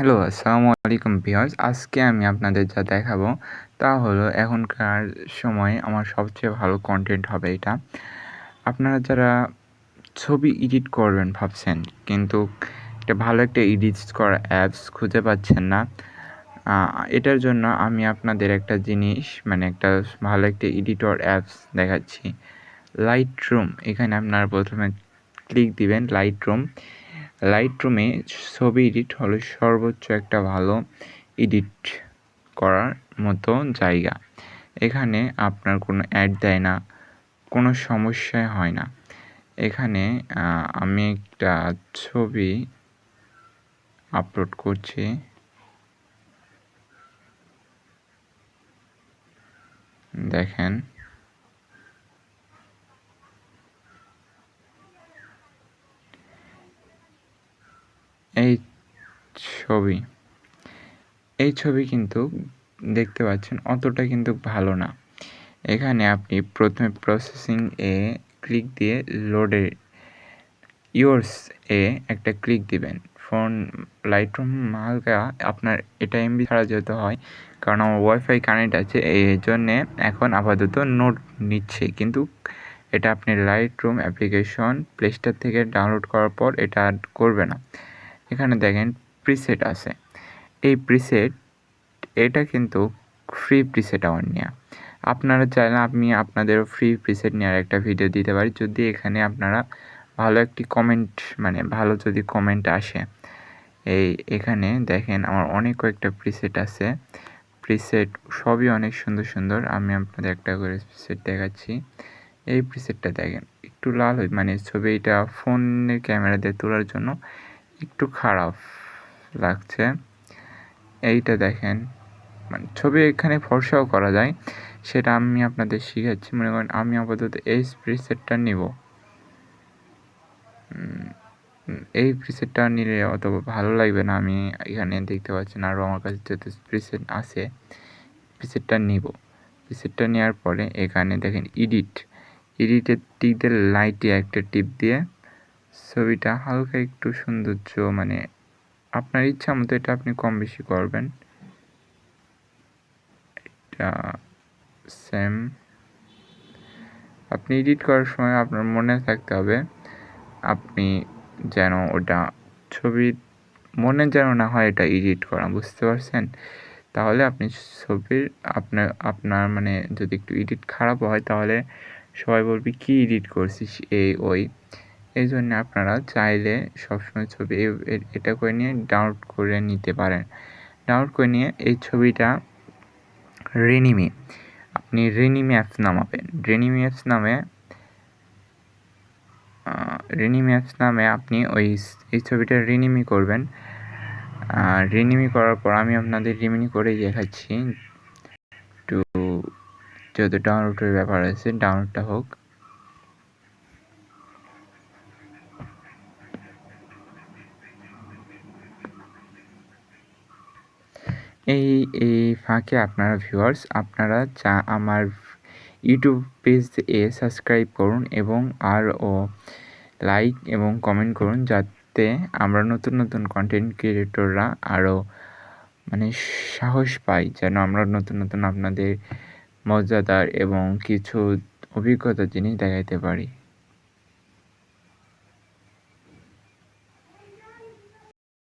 Hello, আসসালামু আলাইকুম viewers. আজকে আমি আপনাদের যা দেখাবো তা হলো এখনকার সময়ে আমার সবচেয়ে ভালো কনটেন্ট হবে এটা। আপনারা যারা ছবি এডিট করবেন ভাবছেন, কিন্তু ভালো একটা এডিট করা অ্যাপস খুঁজে পাচ্ছেন না। এটার জন্য আমি আপনাদের একটা জিনিস একটা ভালো একটা এডিটর অ্যাপস দেখাচ্ছি। লাইটরুম, এখানে আপনারা প্রথমে ক্লিক দিবেন লাইটরুমে ছবি এডিট হলো সর্বোচ্চ একটা ভালো এডিট করার মতো জায়গা। এখানে আপনার কোনো অ্যাড দেয় না, কোনো সমস্যাই হয় না। এখানে আমি একটা ছবি আপলোড করছি। দেখেন, এই ছবি কিন্তু দেখতে পাচ্ছেন অতটা কিন্তু ভালো না। এখানে আপনি প্রথমে প্রসেসিং এ ক্লিক দিয়ে লোডে ইয়োর্স এ একটা ক্লিক দিবেন। ফোন লাইটরুম হালকা আপনার এটা এমবি ছাড়া যেতে হয়, কারণ আমার ওয়াইফাই কানেক্ট আছে, এই জন্যে এখন আপাতত নোট নিচ্ছে। কিন্তু এটা আপনি লাইটরুম অ্যাপ্লিকেশন প্লে স্টোর থেকে ডাউনলোড করার পর এটা করবে না। এখানে দেখেন প্রিসেট আছে। এই প্রিসেট এটা কিন্তু ফ্রি প্রিসেট আমার নেওয়া। আপনারা চাইলে আমি আপনাদেরও ফ্রি প্রিসেট নেওয়ার একটা ভিডিও দিতে পারি, যদি এখানে আপনারা ভালো একটি কমেন্ট ভালো যদি কমেন্ট আসে। এখানে দেখেন আমার অনেক কয়েকটা প্রিসেট আছে। প্রিসেট সবই অনেক সুন্দর সুন্দর। আমি আপনাদের একটা করে প্রিসেট দেখাচ্ছি। এই প্রিসেটটা দেখেন একটু লাল ছবিটা ফোনের ক্যামেরা দিয়ে তোলার জন্য একটু খারাপ লাগছে। এইটা দেখেন, ছবি এখানে ফর্সাও করা যায়, সেটা আমি আপনাদের শিখাচ্ছি। মনে করেন আমি আপাতত এই প্রিসেটটা নিব। এই প্রিসেটটা নিলে অত ভালো লাগবে না। আমি এখানে দেখতে পাচ্ছেন আরও আমার কাছে যত প্রিসেট আছে, প্রিসেটটা নিব। প্রিসেটটা নেওয়ার পরে এখানে দেখেন এডিটের টিপ দিয়ে লাইটে একটা টিপ দিয়ে ছবিটা হালকা একটু সৌন্দর্য আপনার ইচ্ছা মতো এটা আপনি কম বেশি করবেন। এটা সেম আপনি এডিট করার সময় আপনার মনে থাকতে হবে আপনি যেন ওটা ছবি মনে যেন না হয় এটা এডিট করা, বুঝতে পারছেন? তাহলে আপনি ছবির আপনার যদি একটু এডিট খারাপ হয় তাহলে সবাই বলবে কী এডিট করছিস এই জন্য আপনারা চাইলে সবসময় ছবি এটা করে নিয়ে ডাউনলোড করে নিতে পারেন। ডাউনলোড করে নিয়ে এই ছবিটা আপনি রেনিমি অ্যাপস নামাবেন। রেনিমি অ্যাপস নামে আপনি এই ছবিটা রিনিমি করবেন। রিনিমি করার পর আমি আপনাদের রিনিমি করে দেখাচ্ছি। একটু যেহেতু ডাউনলোডের ব্যাপার আছে, ডাউনলোডটা হোক। এই ফাঁকে আপনারা ভিউয়ার্স আপনারা আমার ইউটিউব পেজ সাবস্ক্রাইব করুন এবং আরও লাইক এবং কমেন্ট করুন, যাতে আমরা নতুন নতুন কন্টেন্ট ক্রিয়েটররা আরও সাহস পাই, যেন আমরা নতুন নতুন আপনাদের মজাদার এবং কিছু অভিজ্ঞতার জিনিস দেখাইতে পারি।